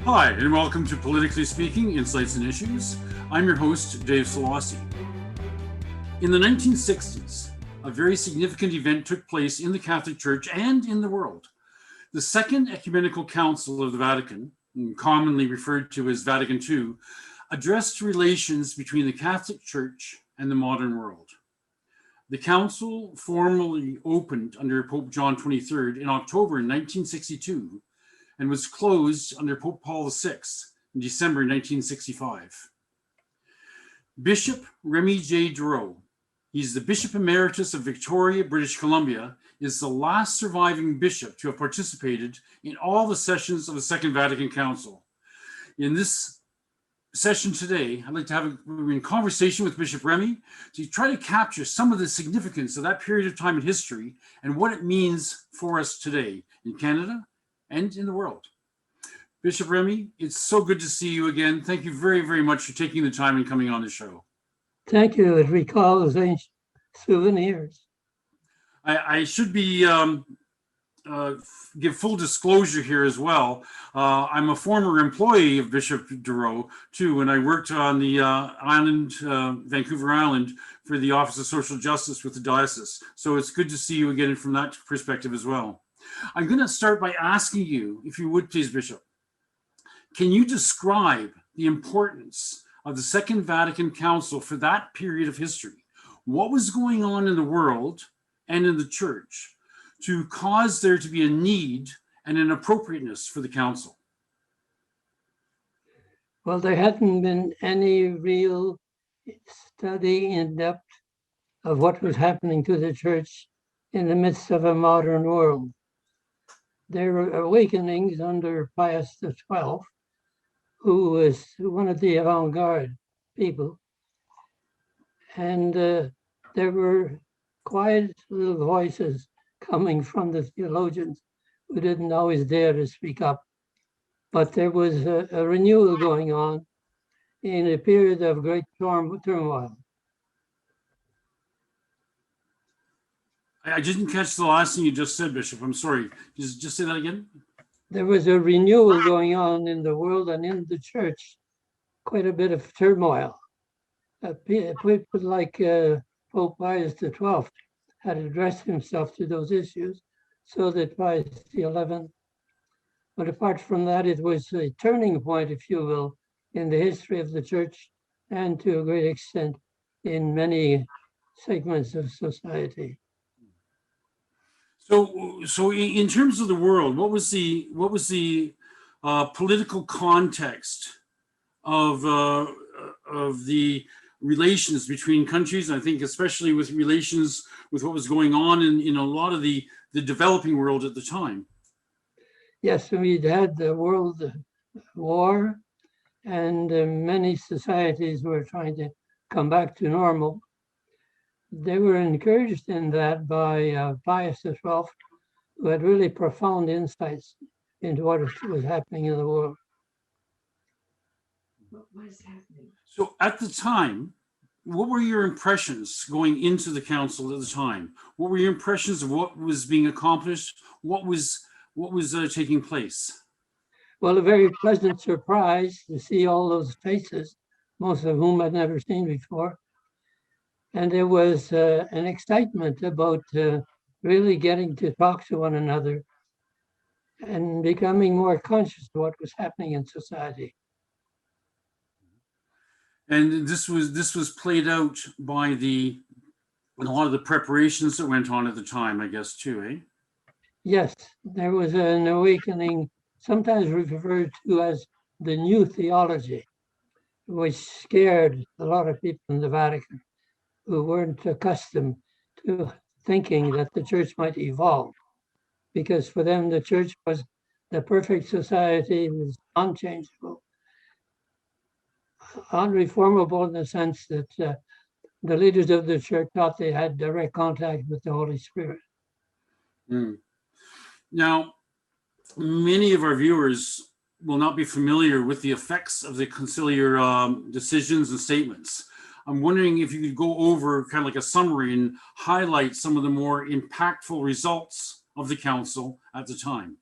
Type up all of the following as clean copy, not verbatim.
Hi, and welcome to Politically Speaking, Insights and Issues. I'm your host, Dave Szollosy. In the 1960s, a very significant event took place in the Catholic Church and in the world. The Second Ecumenical Council of the Vatican, commonly referred to as Vatican II, addressed relations between the Catholic Church and the modern world. The council formally opened under Pope John XXIII in October 1962 and was closed under Pope Paul VI in December 1965. Bishop Remi De Roo, he's the Bishop Emeritus of Victoria, British Columbia, is the last surviving bishop to have participated in all the sessions of the Second Vatican Council. In this session today, I'd like to have a conversation with Bishop Remi to try to capture some of the significance of that period of time in history and what it means for us today in Canada and in the world. Bishop Remi, it's so good to see you again. Thank you very, very much for taking the time and coming on the show. Thank you. It recalls ancient souvenirs. I should be give full disclosure here as well. I'm a former employee of Bishop De Roo too, and I worked on the island, Vancouver Island, for the Office of Social Justice with the diocese. So it's good to see you again from that perspective as well. I'm going to start by asking you, if you would please, Bishop, can you describe the importance of the Second Vatican Council for that period of history? What was going on in the world and in the church to cause there to be a need and an appropriateness for the council? Well, there hadn't been any real study in depth of what was happening to the church in the midst of a modern world. There were awakenings under Pius XII, who was one of the avant-garde people. And there were quiet little voices coming from the theologians who didn't always dare to speak up. But there was a renewal going on in a period of great turmoil. I didn't catch the last thing you just said, Bishop. I'm sorry. Just say that again. There was a renewal going on in the world and in the church, quite a bit of turmoil. People like Pope Pius XII had addressed himself to those issues, so that Pius XI. But apart from that, it was a turning point, if you will, in the history of the church and to a great extent in many segments of society. So in terms of the world, what was the political context of the relations between countries? I think especially with relations with what was going on in a lot of the developing world at the time. Yes, we'd had the world war, and many societies were trying to come back to normal. They were encouraged in that by Pius XII, who had really profound insights into what was happening in the world. What is happening? So at the time, what were your impressions going into the council at the time? What were your impressions of what was being accomplished? What was taking place? Well, a very pleasant surprise to see all those faces, most of whom I'd never seen before. And there was an excitement about really getting to talk to one another and becoming more conscious of what was happening in society. And this was played out by a lot of the preparations that went on at the time, I guess, too, eh? Yes, there was an awakening, sometimes referred to as the new theology, which scared a lot of people in the Vatican who weren't accustomed to thinking that the church might evolve, because for them the church was the perfect society, it was unchangeable, unreformable in the sense that the leaders of the church thought they had direct contact with the Holy Spirit. Now, many of our viewers will not be familiar with the effects of the conciliar decisions and statements. I'm wondering if you could go over kind of like a summary and highlight some of the more impactful results of the council at the time.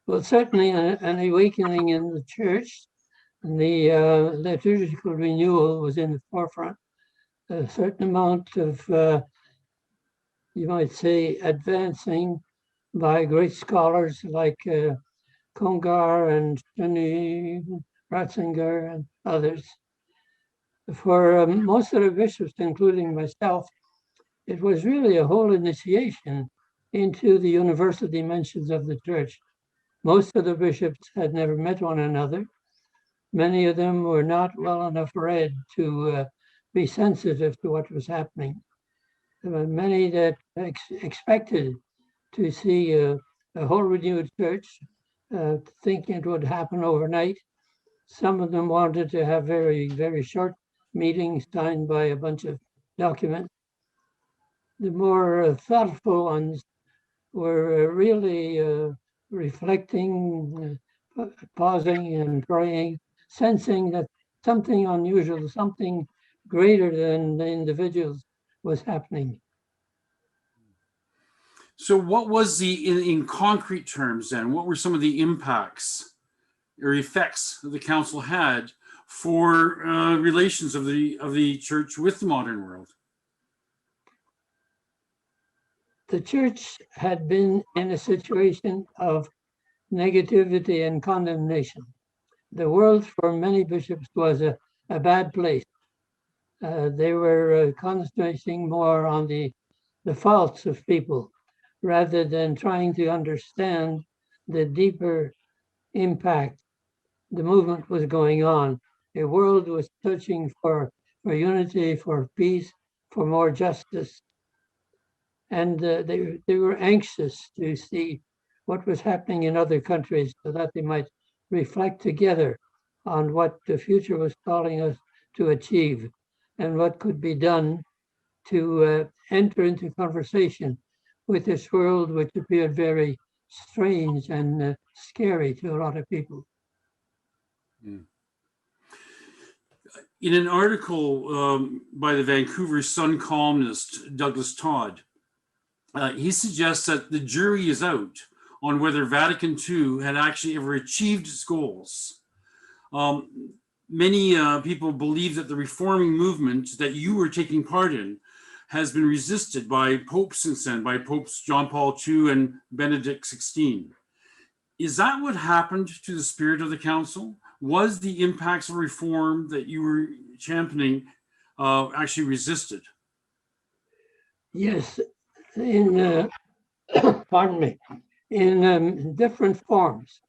Well, certainly an awakening in the church. And the liturgical renewal was in the forefront. A certain amount of, you might say, advancing by great scholars like Congar and Jenny Ratzinger and others. For most of the bishops, including myself, it was really a whole initiation into the universal dimensions of the church. Most of the bishops had never met one another. Many of them were not well enough read to be sensitive to what was happening. There were many that expected to see a whole renewed church, thinking it would happen overnight. Some of them wanted to have very, very short meetings signed by a bunch of documents. The more thoughtful ones were really reflecting, pausing and praying, sensing that something unusual, something greater than the individuals was happening. So what was in concrete terms then, what were some of the impacts or effects that the council had for relations of the church with the modern world? The church had been in a situation of negativity and condemnation. The world for many bishops was a bad place. They were concentrating more on the faults of people rather than trying to understand the deeper impact the movement was going on. The world was searching for unity, for peace, for more justice. And they were anxious to see what was happening in other countries so that they might reflect together on what the future was calling us to achieve and what could be done to enter into conversation with this world which appeared very strange and scary to a lot of people. In an article by the Vancouver Sun columnist Douglas Todd, he suggests that the jury is out on whether Vatican II had actually ever achieved its goals. Many people believe that the reforming movement that you were taking part in has been resisted by popes since then, by Popes John Paul II and Benedict XVI. Is that what happened to the spirit of the council? Was the impacts of reform that you were championing actually resisted? Yes, in pardon me, in different forms.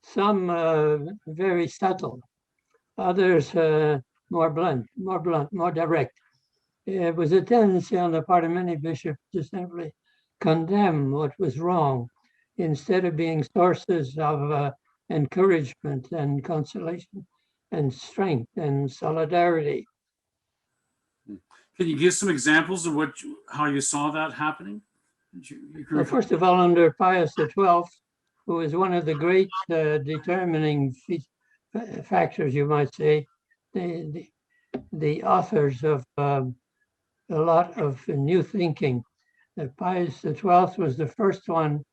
Some very subtle, others more blunt, more direct. There was a tendency on the part of many bishops to simply condemn what was wrong instead of being sources of encouragement and consolation and strength and solidarity. Can you give some examples of how you saw that happening? Well, first of all, under Pius XII, who was one of the great determining factors, you might say, the authors of a lot of new thinking. Pius XII was the first one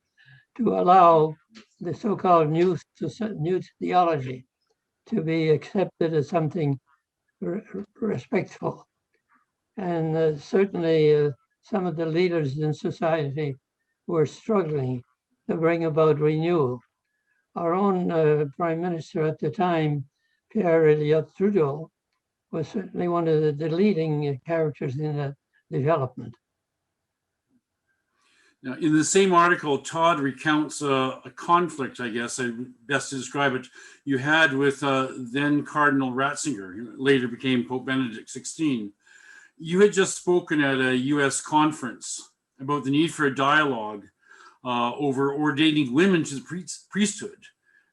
to allow the so-called new theology to be accepted as something respectful. And certainly some of the leaders in society were struggling to bring about renewal. Our own prime minister at the time, Pierre Elliott Trudeau, was certainly one of the leading characters in that development. Now, in the same article, Todd recounts a conflict, I guess, best to describe it, you had with then Cardinal Ratzinger, who later became Pope Benedict XVI. You had just spoken at a US conference about the need for a dialogue over ordaining women to the priesthood.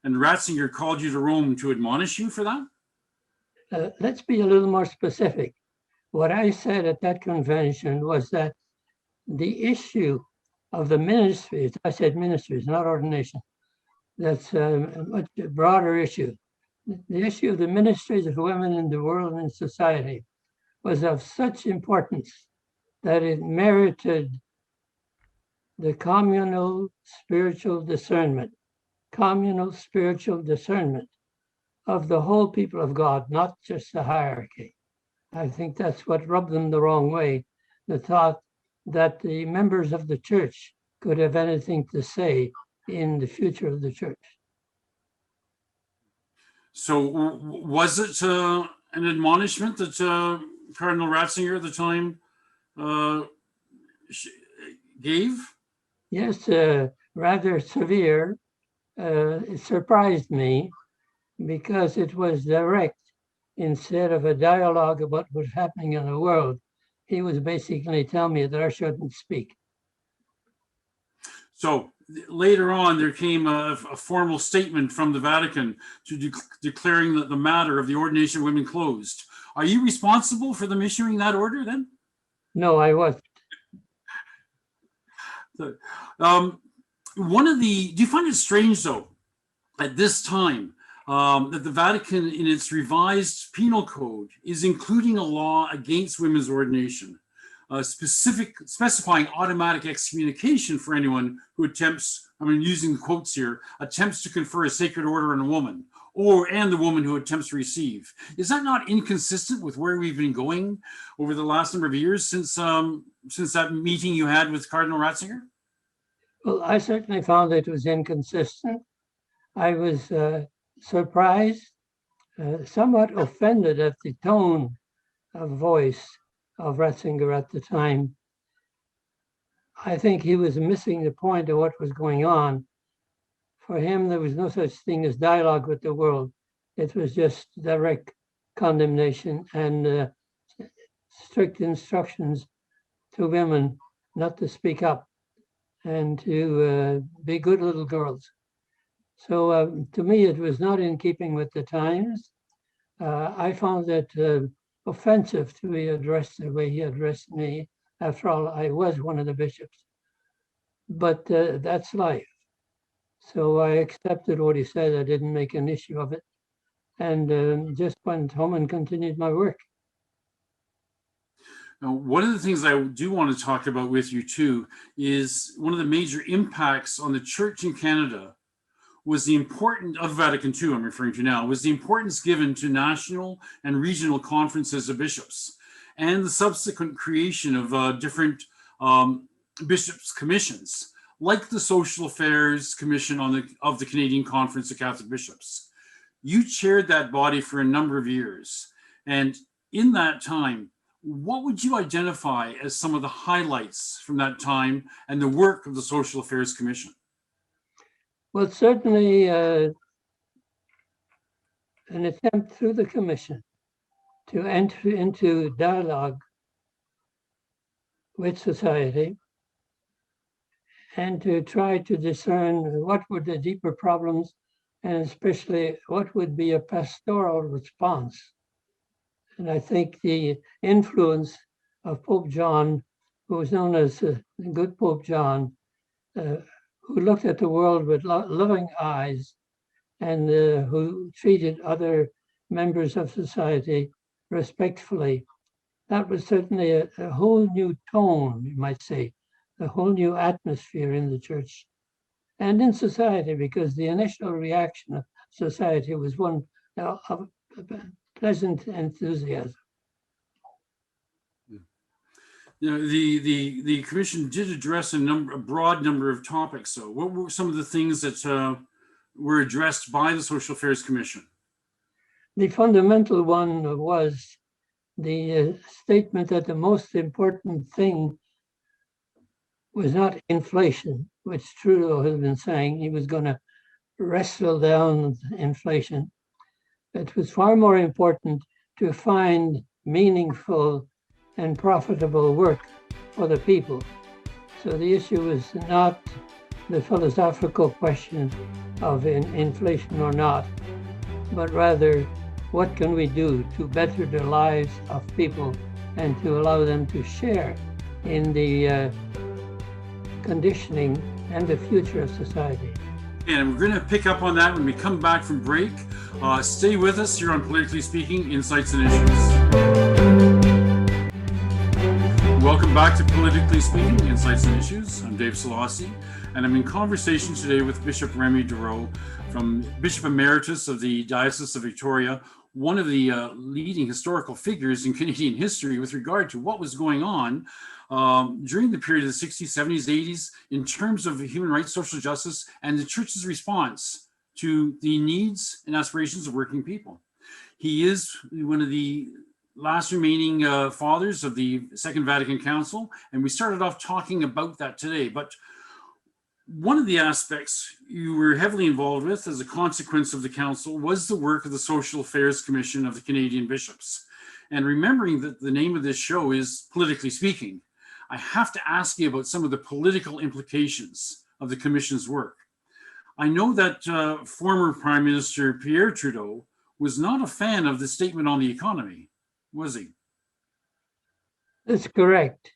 And Ratzinger called you to Rome to admonish you for that? Let's be a little more specific. What I said at that convention was that the issue of the ministries, I said ministries, not ordination, that's a much broader issue. The issue of the ministries of women in the world and society was of such importance that it merited the communal spiritual discernment communal spiritual discernment of the whole people of God, not just the hierarchy. I think that's what rubbed them the wrong way, the thought that the members of the church could have anything to say in the future of the church. So was it an admonishment that Cardinal Ratzinger at the time gave? Yes, rather severe. It surprised me because it was direct instead of a dialogue about what's happening in the world. He was basically telling me that I shouldn't speak. So later on, there came a formal statement from the Vatican declaring that the matter of the ordination of women closed. Are you responsible for them issuing that order then? No, I wasn't. Do you find it strange though, at this time, that the Vatican in its revised penal code is including a law against women's ordination, specifying automatic excommunication for anyone who attempts, using quotes here, attempts to confer a sacred order on a woman, and the woman who attempts to receive. Is that not inconsistent with where we've been going over the last number of years since that meeting you had with Cardinal Ratzinger? Well, I certainly found it was inconsistent. I was surprised, somewhat offended at the tone of voice of Ratzinger at the time. I think he was missing the point of what was going on. For him, there was no such thing as dialogue with the world. It was just direct condemnation and strict instructions to women not to speak up and to be good little girls. So to me, it was not in keeping with the times. I found it offensive to be addressed the way he addressed me. After all, I was one of the bishops. But that's life. So I accepted what he said. I didn't make an issue of it. And just went home and continued my work. Now, one of the things I do want to talk about with you too is one of the major impacts on the church in Canada was the importance of Vatican II, I'm referring to now, was the importance given to national and regional conferences of bishops and the subsequent creation of different bishops' commissions, like the Social Affairs Commission of the Canadian Conference of Catholic Bishops. You chaired that body for a number of years. And in that time, what would you identify as some of the highlights from that time and the work of the Social Affairs Commission? Well, certainly an attempt through the commission to enter into dialogue with society and to try to discern what were the deeper problems and especially what would be a pastoral response. And I think the influence of Pope John, who was known as the good Pope John, who looked at the world with loving eyes and who treated other members of society respectfully. That was certainly a whole new tone, you might say, a whole new atmosphere in the church and in society, because the initial reaction of society was one of pleasant enthusiasm. You know, the commission did address a broad number of topics. So what were some of the things that were addressed by the Social Affairs Commission? The fundamental one was the statement that the most important thing was not inflation, which Trudeau has been saying he was going to wrestle down inflation. It was far more important to find meaningful and profitable work for the people. So the issue was not the philosophical question of inflation or not, but rather what can we do to better the lives of people and to allow them to share in the conditioning and the future of society. And we're going to pick up on that when we come back from break. Stay with us here on Politically Speaking, Insights and Issues. Welcome back to Politically Speaking, Insights and Issues. I'm Dave Szollosy. and I'm in conversation today with Bishop Remi De Roo, from Bishop Emeritus of the Diocese of Victoria, one of the leading historical figures in Canadian history with regard to what was going on during the period of the 60s, 70s, 80s in terms of human rights, social justice, and the Church's response to the needs and aspirations of working people. He is one of the last remaining fathers of the Second Vatican Council, and we started off talking about that today. But one of the aspects you were heavily involved with as a consequence of the council was the work of the Social Affairs Commission of the Canadian Bishops. And remembering that the name of this show is Politically Speaking, I have to ask you about some of the political implications of the Commission's work. I know that former Prime Minister Pierre Trudeau was not a fan of the statement on the economy, was he? That's correct.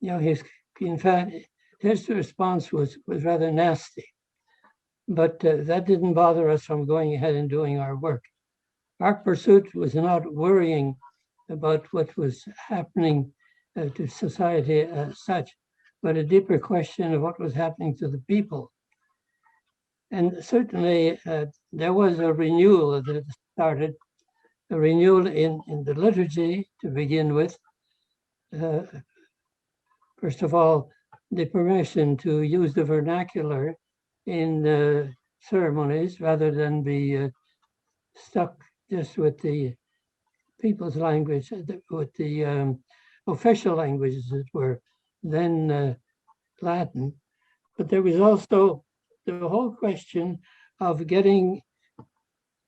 In fact, his response was rather nasty, but that didn't bother us from going ahead and doing our work. Our pursuit was not worrying about what was happening to society as such, but a deeper question of what was happening to the people. And certainly there was a renewal that started, a renewal in the liturgy to begin with. First of all, the permission to use the vernacular in ceremonies rather than be stuck just with the people's language, with the official languages that were then Latin. But there was also the whole question of getting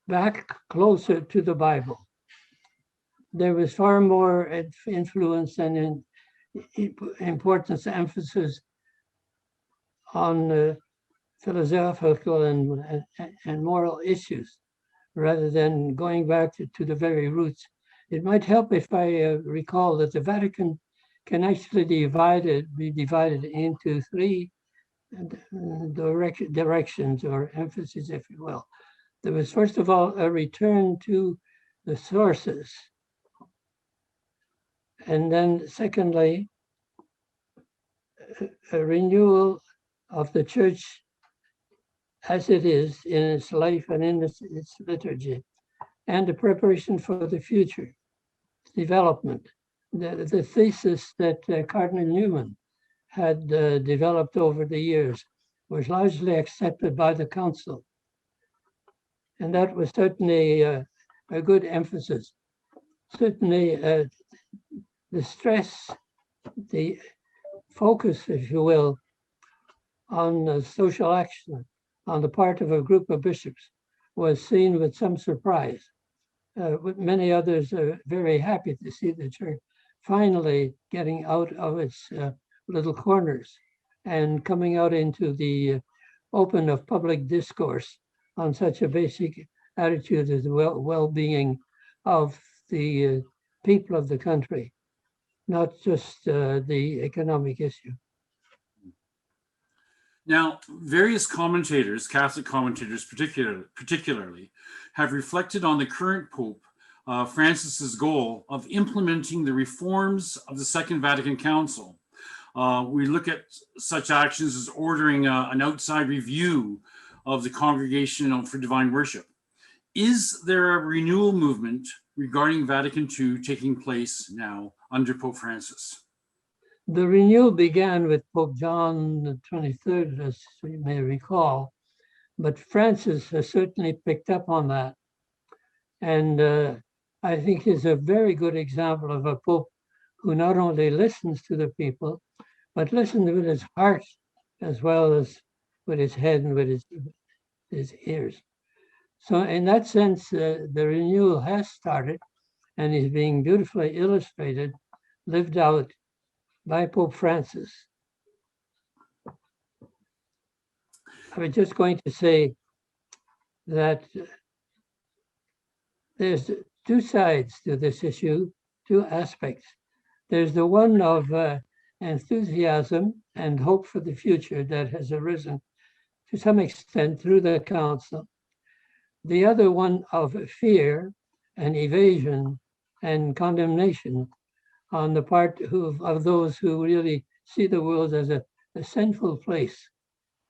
back closer to the Bible. There was far more influence and importance, emphasis on philosophical and moral issues rather than going back to the very roots. It might help if I recall that the Vatican can actually be divided into three directions or emphases, if you will. There was, first of all, a return to the sources. And then secondly, a renewal of the Church as it is in its life and in its liturgy, and a preparation for the future development. The thesis that Cardinal Newman had developed over the years was largely accepted by the Council. And that was certainly a good emphasis. Certainly the stress, the focus, if you will, on social action on the part of a group of bishops was seen with some surprise. Many others are very happy to see the Church finally getting out of its little corners and coming out into the open of public discourse on such a basic attitude as the well-being of the people of the country, not just the economic issue. Now, various commentators, Catholic commentators particularly, have reflected on the current Pope Francis's goal of implementing the reforms of the Second Vatican Council. We look at such actions as ordering an outside review of the Congregation for Divine Worship. Is there a renewal movement regarding Vatican II taking place now under Pope Francis? The renewal began with Pope John the 23rd, as you may recall, but Francis has certainly picked up on that. And I think he's a very good example of a Pope who not only listens to the people, but listens with his heart as well as with his head and with his ears. So in that sense, the renewal has started and is being beautifully illustrated, lived out by Pope Francis. I was just going to say that there's two sides to this issue, two aspects. There's the one of enthusiasm and hope for the future that has arisen to some extent through the Council. The other one of fear and evasion and condemnation on the part of those who really see the world as a sinful place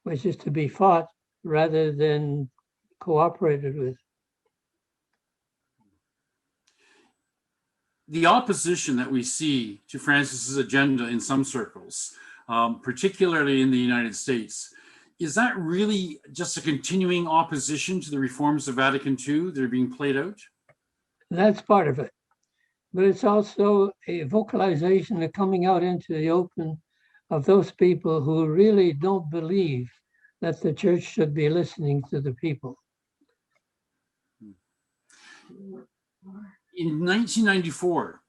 which is to be fought rather than cooperated with. The opposition that we see to Francis's agenda in some circles, particularly in the United States, is that really just a continuing opposition to the reforms of Vatican II that are being played out? That's part of it. But it's also a vocalization of coming out into the open of those people who really don't believe that the church should be listening to the people. In 1994,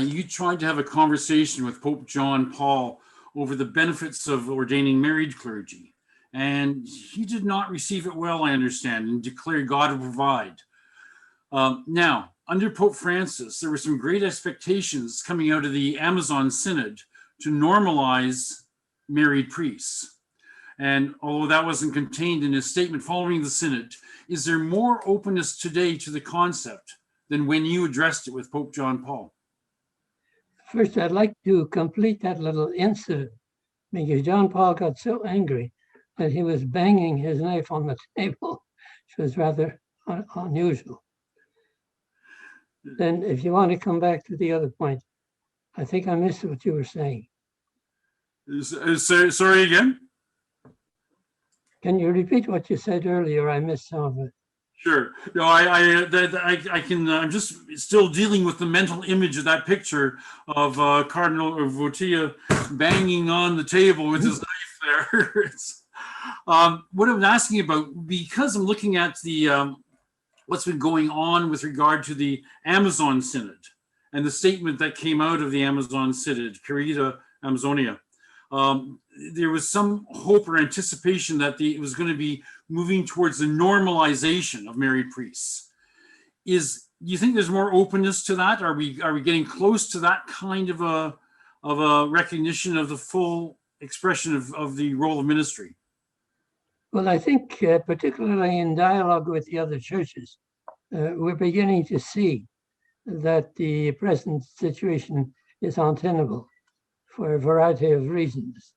you tried to have a conversation with Pope John Paul over the benefits of ordaining married clergy, and he did not receive it well, I understand, and declared God will provide. Now, under Pope Francis, there were some great expectations coming out of the Amazon Synod to normalize married priests. And although that wasn't contained in his statement following the Synod, is there more openness today to the concept than when you addressed it with Pope John Paul? First, I'd like to complete that little incident because John Paul got so angry that he was banging his knife on the table, which was rather unusual. Then if you want to come back to the other point, I think I missed what you were saying. Sorry again? Can you repeat what you said earlier? I missed some of it. Sure. No, I can. I'm just still dealing with the mental image of that picture of Cardinal Votia banging on the table with his knife there. What I'm asking about, because I'm looking at the what's been going on with regard to the Amazon Synod and the statement that came out of the Amazon Synod, Querida Amazonia. There was some hope or anticipation that it was going to be moving towards the normalization of married priests. Do you think there's more openness to that? Are we getting close to that kind of a recognition of the full expression of the role of ministry? Well, I think particularly in dialogue with the other churches, we're beginning to see that the present situation is untenable for a variety of reasons.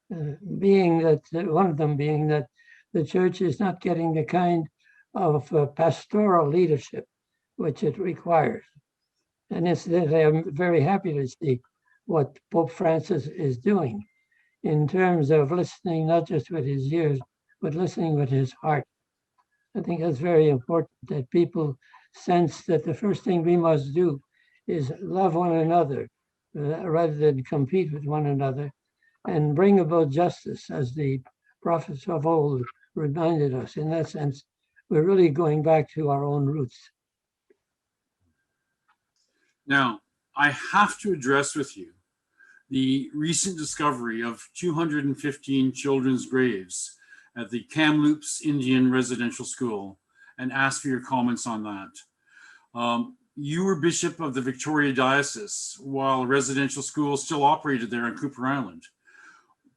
One of them being that the church is not getting the kind of pastoral leadership which it requires. And incidentally, I'm very happy to see what Pope Francis is doing in terms of listening not just with his ears, but listening with his heart. I think that's very important, that people sense that the first thing we must do is love one another rather than compete with one another, and bring about justice, as the prophets of old reminded us. In that sense, we're really going back to our own roots. Now, I have to address with you the recent discovery of 215 children's graves at the Kamloops Indian Residential School and ask for your comments on that. You were Bishop of the Victoria Diocese while a residential school still operated there on Cooper Island.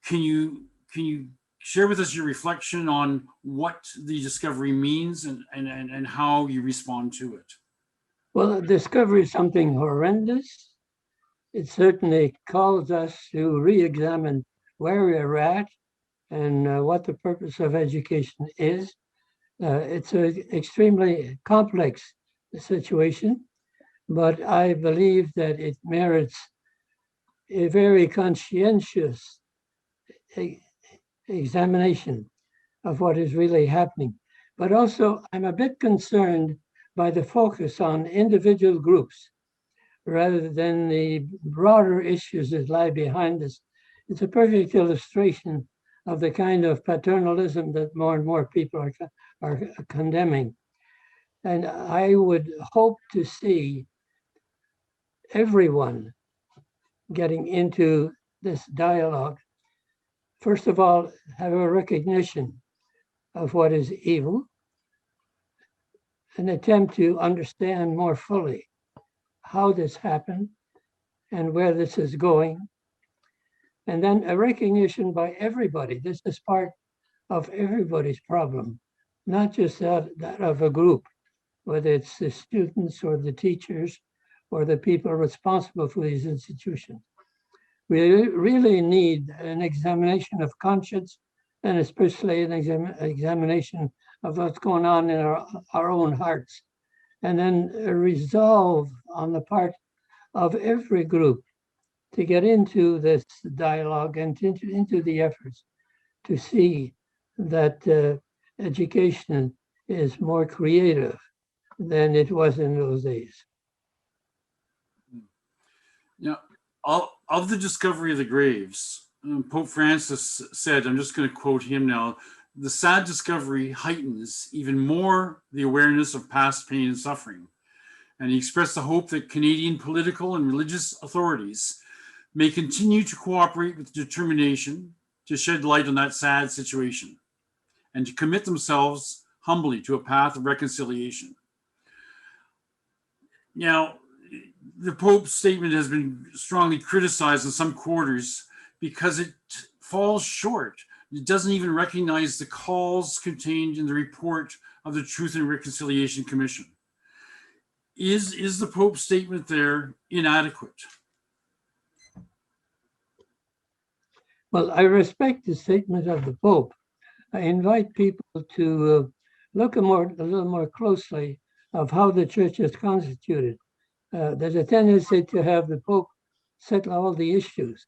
Can you share with us your reflection on what the discovery means and how you respond to it? Well, the discovery is something horrendous. It certainly calls us to re-examine where we're at and what the purpose of education is. It's an extremely complex situation, but I believe that it merits a very conscientious examination of what is really happening. But also, I'm a bit concerned by the focus on individual groups rather than the broader issues that lie behind this. It's a perfect illustration of the kind of paternalism that more and more people are condemning. And I would hope to see everyone getting into this dialogue. First of all, have a recognition of what is evil, an attempt to understand more fully how this happened and where this is going. And then a recognition by everybody, this is part of everybody's problem, not just that of a group, whether it's the students or the teachers or the people responsible for these institutions. We really need an examination of conscience and especially an examination of what's going on in our own hearts. And then a resolve on the part of every group to get into this dialogue and into the efforts to see that education is more creative than it was in those days. Now, of the discovery of the graves, Pope Francis said, I'm just going to quote him now, the sad discovery heightens even more the awareness of past pain and suffering. And he expressed the hope that Canadian political and religious authorities may continue to cooperate with determination to shed light on that sad situation and to commit themselves humbly to a path of reconciliation. Now, the Pope's statement has been strongly criticized in some quarters because it falls short. It doesn't even recognize the calls contained in the report of the Truth and Reconciliation Commission. Is the Pope's statement there inadequate? Well, I respect the statement of the Pope. I invite people to look a little more closely of how the church is constituted. There's a tendency to have the Pope settle all the issues,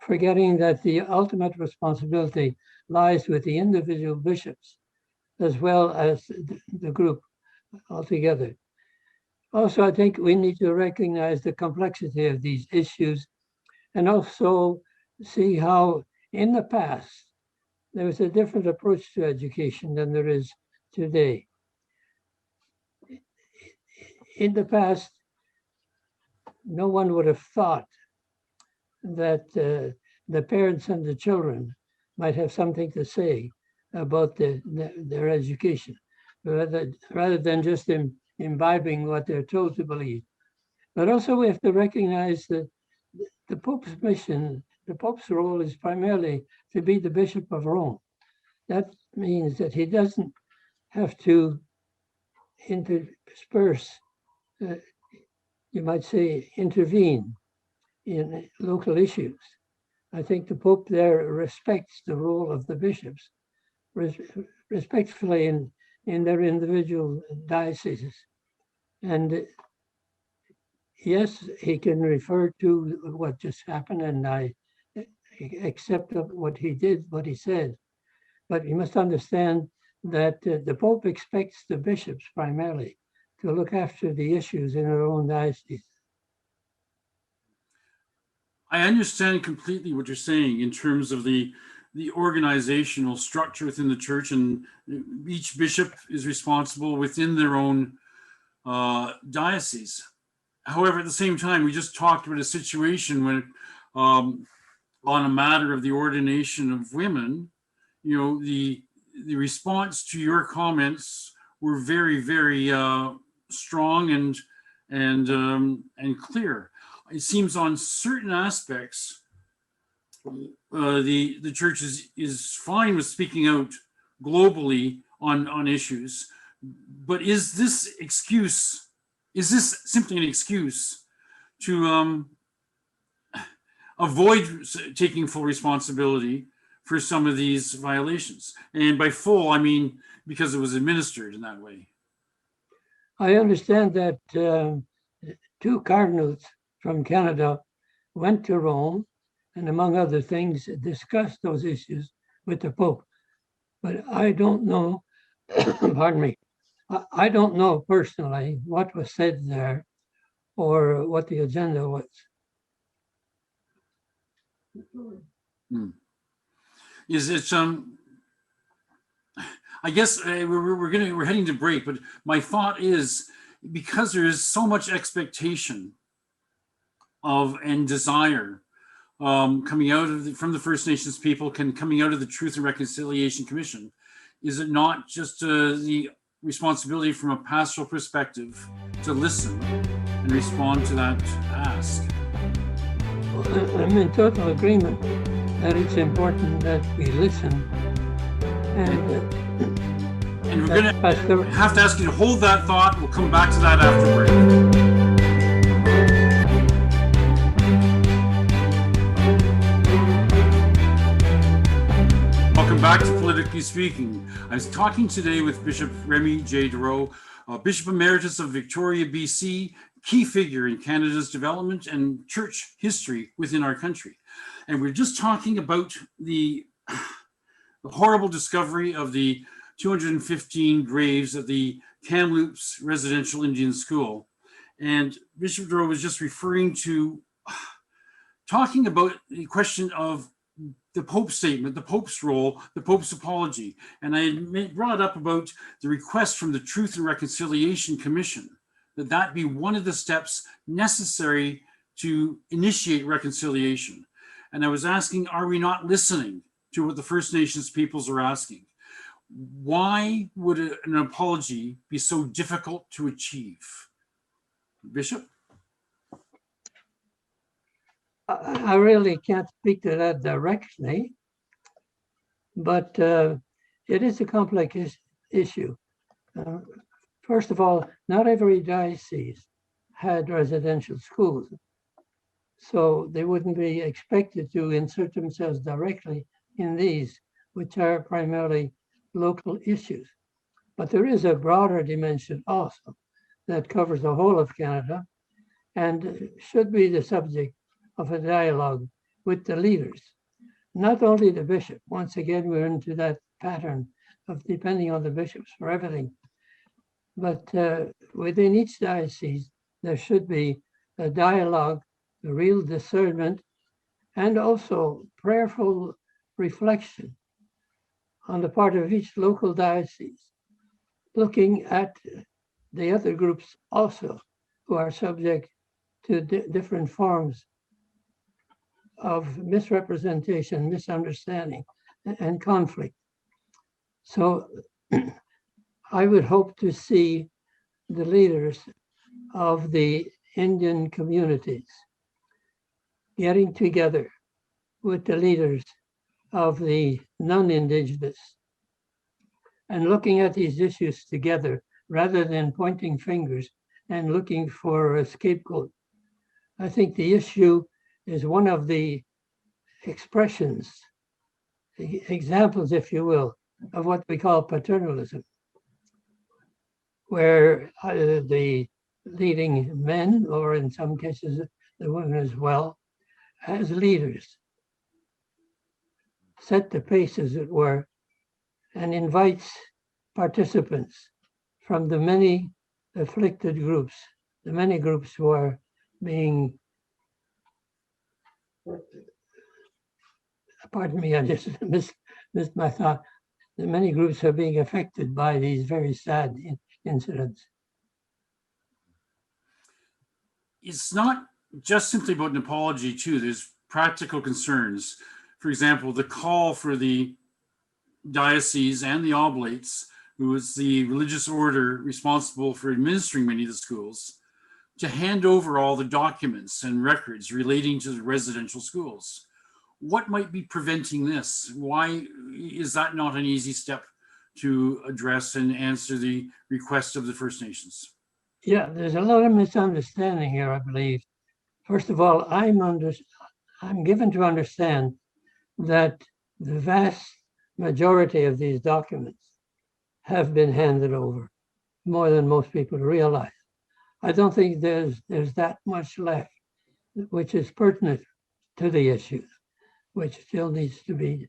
forgetting that the ultimate responsibility lies with the individual bishops as well as the group altogether. Also, I think we need to recognize the complexity of these issues and also see how in the past there was a different approach to education than there is today. In the past, no one would have thought that the parents and the children might have something to say about their education, rather than just imbibing what they're told to believe. But also we have to recognize that the Pope's mission, the Pope's role is primarily to be the Bishop of Rome. That means that he doesn't have to intersperse, you might say, intervene in local issues. I think the Pope there respects the role of the bishops, respectfully in their individual dioceses. And yes, he can refer to what just happened, and I accept what he did, what he said. But you must understand that the Pope expects the bishops primarily to look after the issues in their own diocese. I understand completely what you're saying in terms of the organizational structure within the church, and each bishop is responsible within their own diocese. However, at the same time, we just talked about a situation when, on a matter of the ordination of women, you know, the response to your comments were very, very strong and clear. It seems on certain aspects, the church is fine with speaking out globally on issues, but is this simply an excuse to avoid taking full responsibility for some of these violations? And by full, I mean because it was administered in that way. I understand that 2 cardinals from Canada went to Rome and, among other things, discussed those issues with the Pope. But I don't know, pardon me, I don't know personally what was said there or what the agenda was. Is it I guess we're heading to break, but my thought is, because there is so much expectation of and desire coming out of from the First Nations people, coming out of the Truth and Reconciliation Commission, is it not just the responsibility from a pastoral perspective to listen and respond to that ask? I'm in total agreement that it's important that we listen. And we're going to have to ask you to hold that thought. We'll come back to that after break. Welcome back to Politically Speaking. I was talking today with Bishop Remi De Roo, Bishop Emeritus of Victoria, BC, key figure in Canada's development and church history within our country. And we're just talking about the horrible discovery of the 215 graves at the Kamloops Residential Indian School. And Bishop De Roo was just referring to talking about the question of the Pope's statement, the Pope's role, the Pope's apology. And I brought up about the request from the Truth and Reconciliation Commission, that be one of the steps necessary to initiate reconciliation. And I was asking, are we not listening to what the First Nations peoples are asking? Why would an apology be so difficult to achieve? Bishop? I really can't speak to that directly, but it is a complex issue. First of all, not every diocese had residential schools, so they wouldn't be expected to insert themselves directly in these, which are primarily local issues. But there is a broader dimension also that covers the whole of Canada and should be the subject of a dialogue with the leaders, not only the bishop. Once again, we're into that pattern of depending on the bishops for everything. But within each diocese, there should be a dialogue, a real discernment, and also prayerful reflection on the part of each local diocese, looking at the other groups also who are subject to different forms of misrepresentation, misunderstanding, and conflict. So I would hope to see the leaders of the Indian communities getting together with the leaders of the non-Indigenous and looking at these issues together rather than pointing fingers and looking for a scapegoat. I think the issue is one of the expressions, examples, if you will, of what we call paternalism, where the leading men, or in some cases the women as well, as leaders, set the pace, as it were, and invites participants from the many afflicted groups, the many groups who are being, pardon me, I just missed my thought, the many groups are being affected by these very sad incidents. It's not just simply about an apology too. There's practical concerns. For example, the call for the diocese and the oblates, who is the religious order responsible for administering many of the schools, to hand over all the documents and records relating to the residential schools. What might be preventing this? Why is that not an easy step to address and answer the request of the First Nations? Yeah, there's a lot of misunderstanding here, I believe. First of all, I'm given to understand that the vast majority of these documents have been handed over, more than most people realize. I don't think there's that much left, which is pertinent to the issues, which still needs to be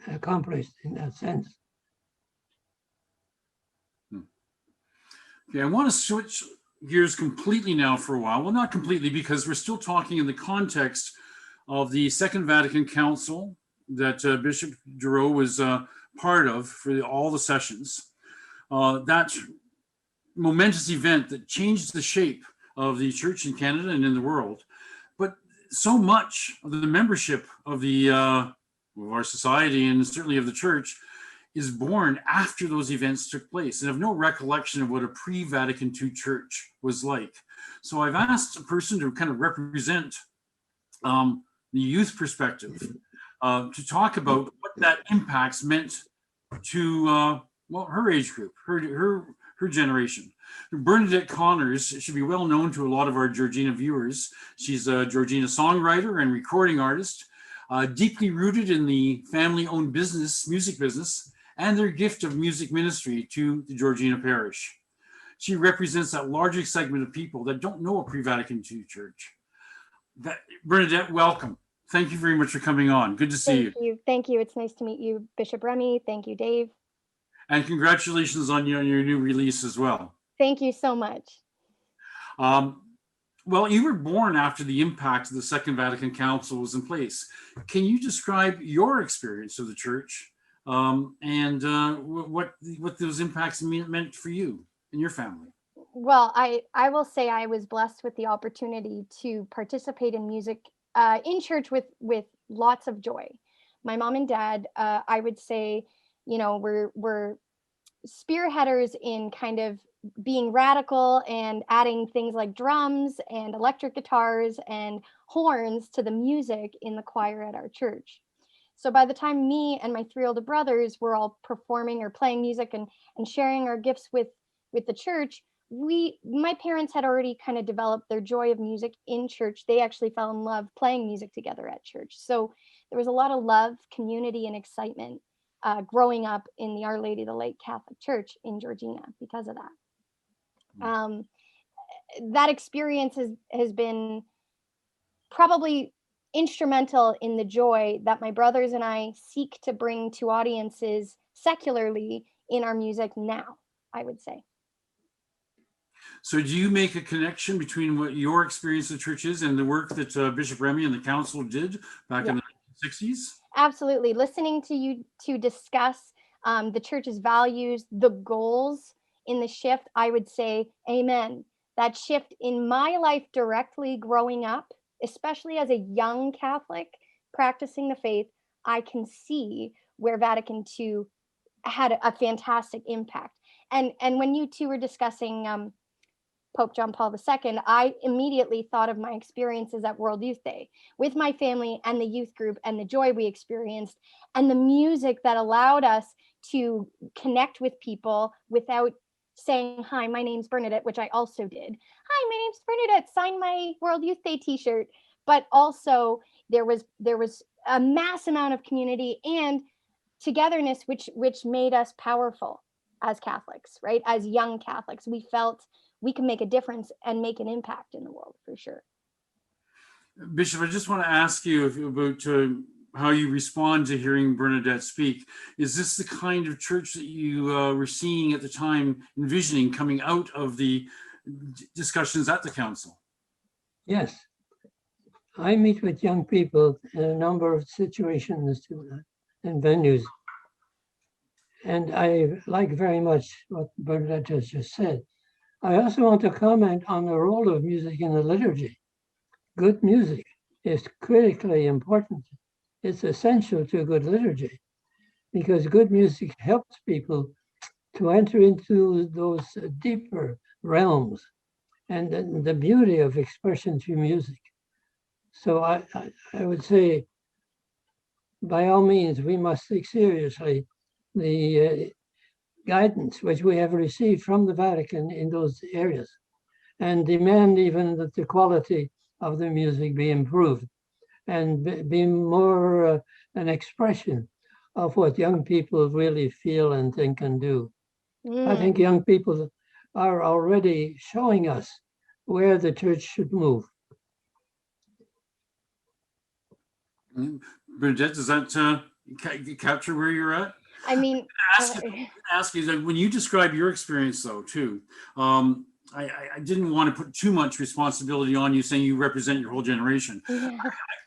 accomplished in that sense. Okay, I want to switch gears completely now for a while. Well, not completely, because we're still talking in the context of the Second Vatican Council that Bishop De Roo was part of for all the sessions. That momentous event that changed the shape of the church in Canada and in the world. But so much of the membership of our society, and certainly of the church, is born after those events took place and have no recollection of what a pre-Vatican II church was like. So I've asked a person to kind of represent the youth perspective to talk about what that impacts meant to her age group, her generation. Bernadette Connors should be well known to a lot of our Georgina viewers. She's a Georgina songwriter and recording artist, deeply rooted in the family-owned business, music business, and their gift of music ministry to the Georgina parish. She represents that larger segment of people that don't know a pre-Vatican II church. Bernadette, welcome. Thank you very much for coming on. Good to see you. Thank you. Thank you. It's nice to meet you, Bishop Remi. Thank you, Dave. And congratulations on your new release as well. Thank you so much. Well, you were born after the impact of the Second Vatican Council was in place. Can you describe your experience of the church and what those impacts meant for you and your family? Well, I will say I was blessed with the opportunity to participate in music in church with lots of joy. My mom and dad, I would say, were spearheaders in kind of being radical and adding things like drums and electric guitars and horns to the music in the choir at our church. So by the time me and my three older brothers were all performing or playing music and sharing our gifts with the church, my parents had already kind of developed their joy of music in church. They actually fell in love playing music together at church. So there was a lot of love, community, and excitement growing up in the Our Lady of the Lake Catholic Church in Georgina because of that. That experience has been probably instrumental in the joy that my brothers and I seek to bring to audiences secularly in our music now, I would say. So do you make a connection between what your experience of church is and the work that Bishop Remi and the council did back in the 1960s? Absolutely. Listening to you to discuss the church's values, the goals in the shift, I would say, amen. That shift in my life directly growing up, especially as a young Catholic practicing the faith, I can see where Vatican II had a fantastic impact. And when you two were discussing Pope John Paul II, I immediately thought of my experiences at World Youth Day with my family and the youth group and the joy we experienced and the music that allowed us to connect with people without saying, hi, my name's Bernadette, which I also did. Hi, my name's Bernadette, sign my World Youth Day t-shirt. But also there was a mass amount of community and togetherness, which made us powerful as Catholics, right? As young Catholics, we felt we can make a difference and make an impact in the world for sure. Bishop, I just want to ask you about how you respond to hearing Bernadette speak. Is this the kind of church that you were seeing at the time, envisioning coming out of the discussions at the council? Yes. I meet with young people in a number of situations and venues. And I like very much what Bernadette has just said. I also want to comment on the role of music in the liturgy. Good music is critically important. It's essential to good liturgy because good music helps people to enter into those deeper realms and the beauty of expression through music. So I would say, by all means, we must take seriously the guidance which we have received from the Vatican in those areas and demand even that the quality of the music be improved and be more an expression of what young people really feel and think and do. I think young people are already showing us where the church should move. Bernadette, does that capture where you're at? I mean, ask you that when you describe your experience, though, too. I didn't want to put too much responsibility on you, saying you represent your whole generation. yeah.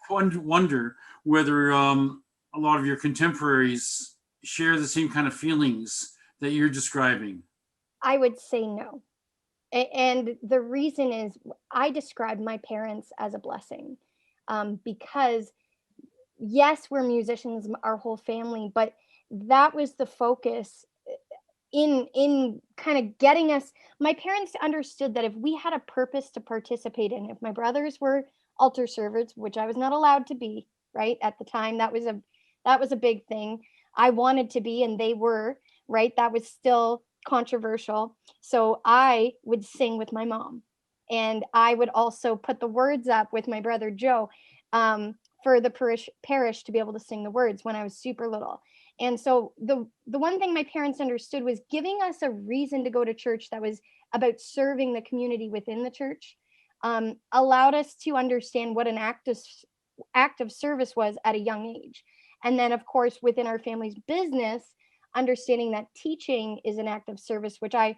I wonder whether a lot of your contemporaries share the same kind of feelings that you're describing. I would say no. And the reason is I describe my parents as a blessing because yes, we're musicians, our whole family, but that was the focus in kind of getting us. My parents understood that if we had a purpose to participate in, if my brothers were altar servers, which I was not allowed to be, right? At the time, that was a big thing. I wanted to be, and they were, right? That was still controversial. So I would sing with my mom, and I would also put the words up with my brother Joe for the parish to be able to sing the words when I was super little. And so the one thing my parents understood was giving us a reason to go to church that was about serving the community within the church, allowed us to understand what an act of service was at a young age. And then, of course, within our family's business, understanding that teaching is an act of service, which I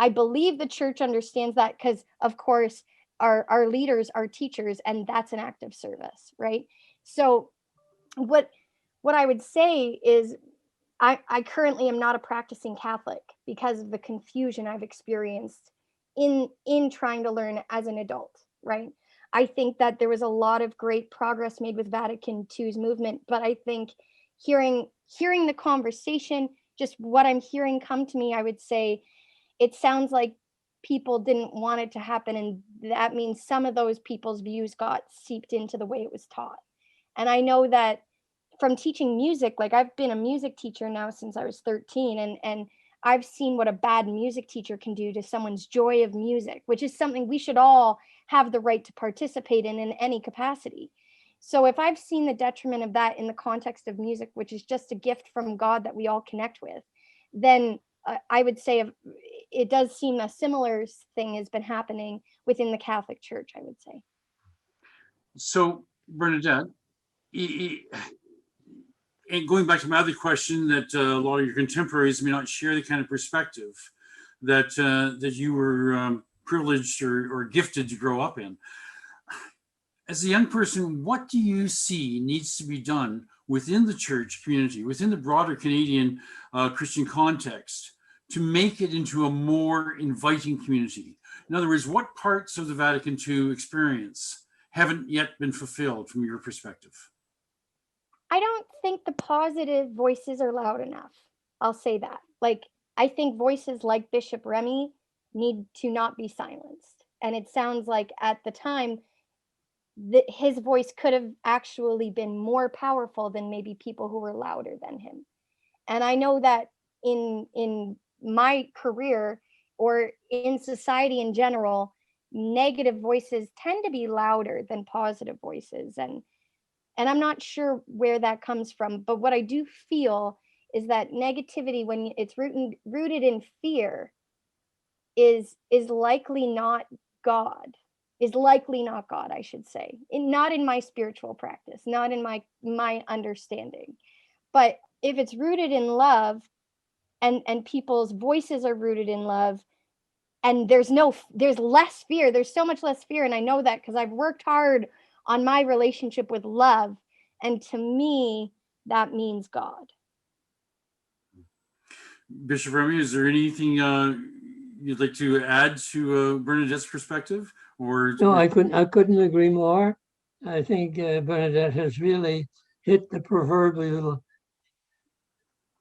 believe the church understands that, because, of course, our leaders are teachers, and that's an act of service, right? So what I would say is I currently am not a practicing Catholic because of the confusion I've experienced in trying to learn as an adult, right? I think that there was a lot of great progress made with Vatican II's movement, but I think hearing the conversation, just what I'm hearing come to me, I would say it sounds like people didn't want it to happen, and that means some of those people's views got seeped into the way it was taught. And I know that from teaching music, like I've been a music teacher now since I was 13, and I've seen what a bad music teacher can do to someone's joy of music, which is something we should all have the right to participate in any capacity. So if I've seen the detriment of that in the context of music, which is just a gift from God that we all connect with, then I would say it does seem a similar thing has been happening within the Catholic Church, I would say. So, Bernadette, and going back to my other question, that a lot of your contemporaries may not share the kind of perspective that you were privileged or gifted to grow up in. As a young person, what do you see needs to be done within the church community, within the broader Canadian Christian context, to make it into a more inviting community? In other words, what parts of the Vatican II experience haven't yet been fulfilled from your perspective? I don't think the positive voices are loud enough. I'll say that. Like, I think voices like Bishop Remi need to not be silenced. And it sounds like at the time that his voice could have actually been more powerful than maybe people who were louder than him. And I know that in my career or in society in general, negative voices tend to be louder than positive voices. And I'm not sure where that comes from, but what I do feel is that negativity, when it's rooted in fear, is likely not God. Is likely not God, I should say. Not in my spiritual practice, not in my understanding. But if it's rooted in love, and people's voices are rooted in love, and there's less fear, there's so much less fear, and I know that because I've worked hard on my relationship with love, and to me that means God. Bishop Remi, is there anything you'd like to add to Bernadette's perspective? Or no, I couldn't agree more. I think Bernadette has really hit the proverbial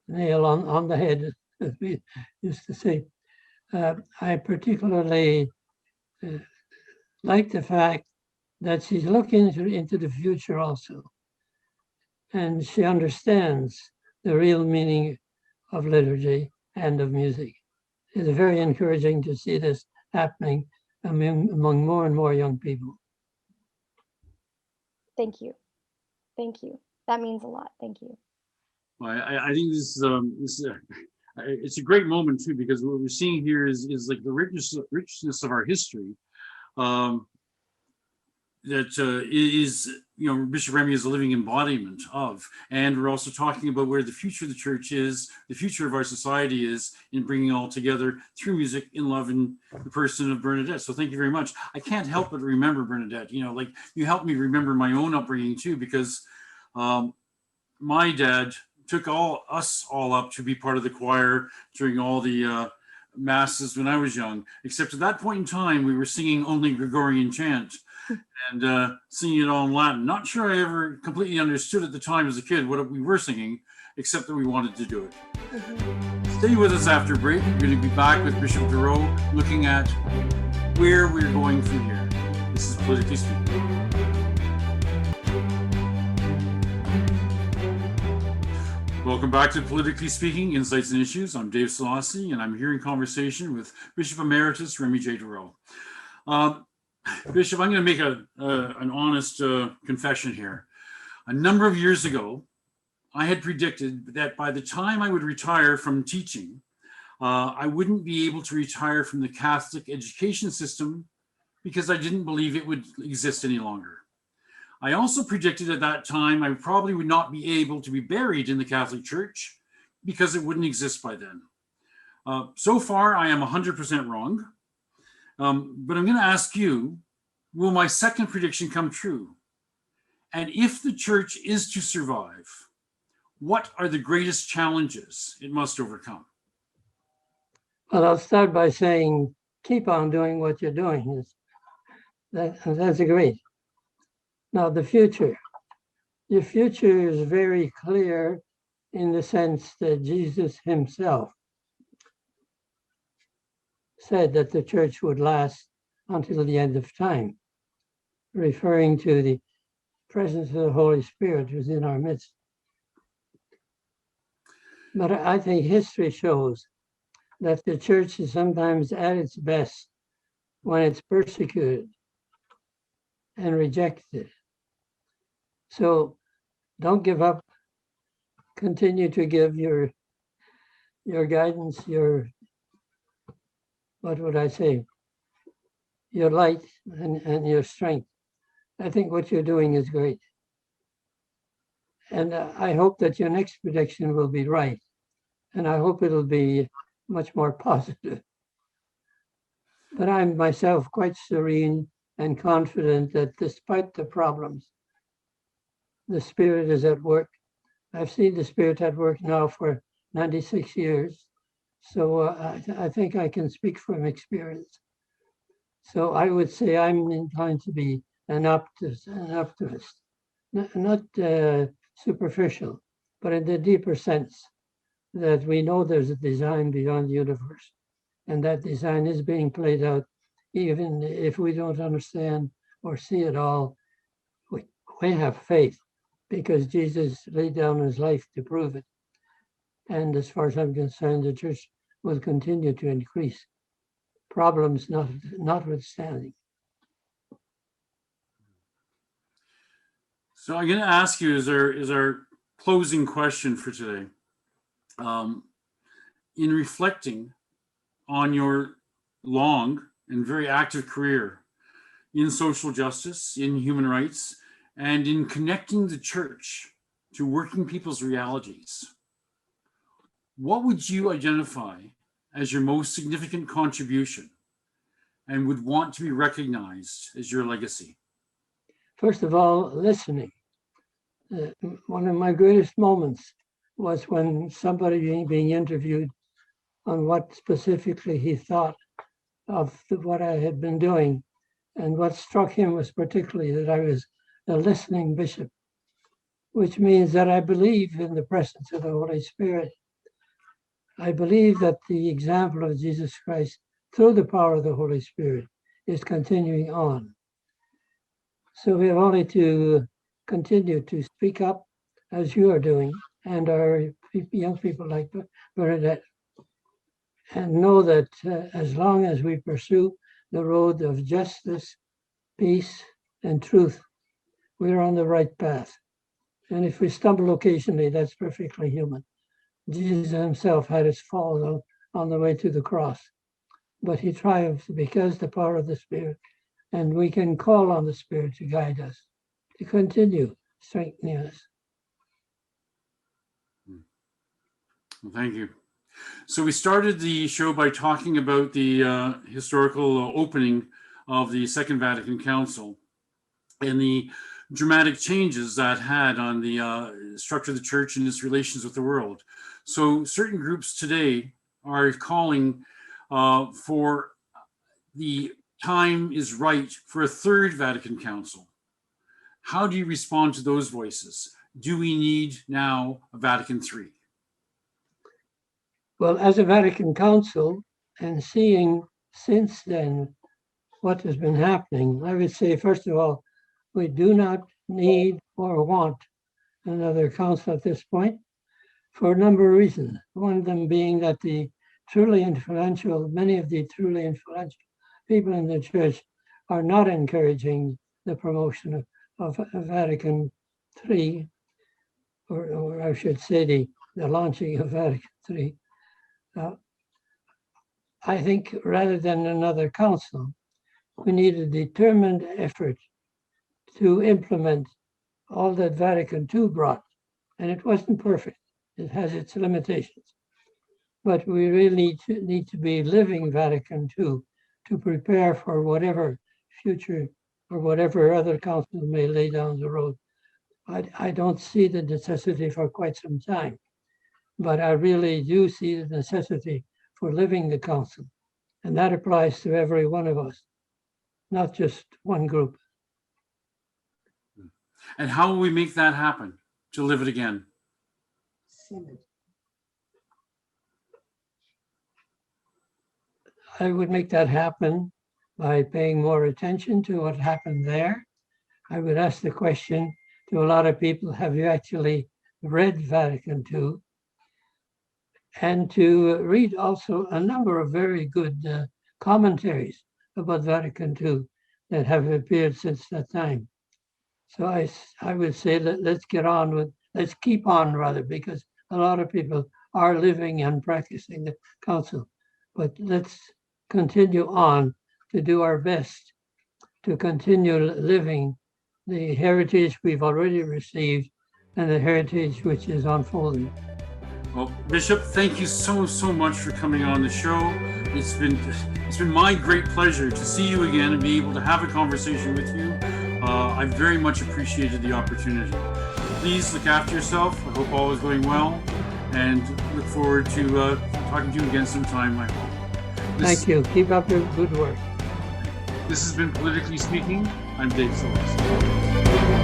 nail on the head, as we used to say. I particularly like the fact that she's looking into the future also. And she understands the real meaning of liturgy and of music. It's very encouraging to see this happening among more and more young people. Thank you. That means a lot. Thank you. Well, I think this it's a great moment too, because what we're seeing here is like the richness of our history. That is, Bishop Remi is a living embodiment of, and we're also talking about where the future of the church is, the future of our society is, in bringing all together through music, in love, in the person of Bernadette. So thank you very much. I can't help but remember Bernadette. Like, you helped me remember my own upbringing too, because my dad took us all up to be part of the choir during all the masses when I was young. Except at that point in time, we were singing only Gregorian chant. And singing it all in Latin. Not sure I ever completely understood at the time as a kid what we were singing, except that we wanted to do it. Mm-hmm. Stay with us after break. We're going to be back with Bishop De Roo, looking at where we're going from here. This is Politically Speaking. Welcome back to Politically Speaking, Insights and Issues. I'm Dave Szollosy, and I'm here in conversation with Bishop Emeritus Remi De Roo. Bishop, I'm going to make an honest confession here. A number of years ago, I had predicted that by the time I would retire from teaching, I wouldn't be able to retire from the Catholic education system because I didn't believe it would exist any longer. I also predicted at that time I probably would not be able to be buried in the Catholic Church because it wouldn't exist by then. So far, I am 100% wrong. But I'm going to ask you, will my second prediction come true? And if the church is to survive, what are the greatest challenges it must overcome? Well, I'll start by saying, keep on doing what you're doing. That's great. Now, the future. Your future is very clear in the sense that Jesus himself said that the church would last until the end of time, referring to the presence of the Holy Spirit who's in our midst. But I think history shows that the church is sometimes at its best when it's persecuted and rejected. So don't give up. Continue to give your guidance, what would I say, your light and your strength. I think what you're doing is great. And I hope that your next prediction will be right. And I hope it'll be much more positive. But I'm myself quite serene and confident that despite the problems, the Spirit is at work. I've seen the Spirit at work now for 96 years. So I think I can speak from experience. So I would say I'm inclined to be an optimist, not superficial, but in the deeper sense that we know there's a design beyond the universe, and that design is being played out, even if we don't understand or see it all. We have faith because Jesus laid down his life to prove it. And as far as I'm concerned, the church will continue to increase, problems notwithstanding. So I'm going to ask you, is our closing question for today. In reflecting on your long and very active career in social justice, in human rights, and in connecting the church to working people's realities, what would you identify as your most significant contribution and would want to be recognized as your legacy? First of all, listening. One of my greatest moments was when somebody being interviewed on what specifically he thought of what I had been doing. And what struck him was particularly that I was a listening bishop, which means that I believe in the presence of the Holy Spirit. I believe that the example of Jesus Christ through the power of the Holy Spirit is continuing on. So we have only to continue to speak up as you are doing, and our young people like Bernadette, and know that as long as we pursue the road of justice, peace, and truth, we're on the right path. And if we stumble occasionally, that's perfectly human. Jesus himself had his fall on the way to the cross, but he triumphed because the power of the Spirit, and we can call on the Spirit to guide us, to continue strengthening us. Well, thank you. So we started the show by talking about the historical opening of the Second Vatican Council and the dramatic changes that had on the structure of the church and its relations with the world. So certain groups today are calling for the time is right for a third Vatican Council. How do you respond to those voices? Do we need now a Vatican III? Well, as a Vatican Council, and seeing since then what has been happening, I would say, first of all, we do not need or want another council at this point for a number of reasons. One of them being that many of the truly influential people in the church are not encouraging the promotion of Vatican III or I should say the launching of Vatican III, I think rather than another council, we need a determined effort to implement all that Vatican II brought. And it wasn't perfect. It has its limitations. But we really need to be living Vatican II to prepare for whatever future or whatever other council may lay down the road. I don't see the necessity for quite some time, but I really do see the necessity for living the council. And that applies to every one of us, not just one group. And how will we make that happen to live it again? I would make that happen by paying more attention to what happened there. I would ask the question to a lot of people, have you actually read Vatican II? And to read also a number of very good commentaries about Vatican II that have appeared since that time. So I would say that let's keep on rather, because a lot of people are living and practicing the council, but let's continue on to do our best to continue living the heritage we've already received and the heritage which is unfolding. Well, Bishop, thank you so much for coming on the show. It's been my great pleasure to see you again and be able to have a conversation with you. I very much appreciated the opportunity. Please look after yourself. I hope all is going well, and look forward to talking to you again sometime, I hope. Thank you. Keep up your good work. This has been Politically Speaking. I'm Dave Szollosy.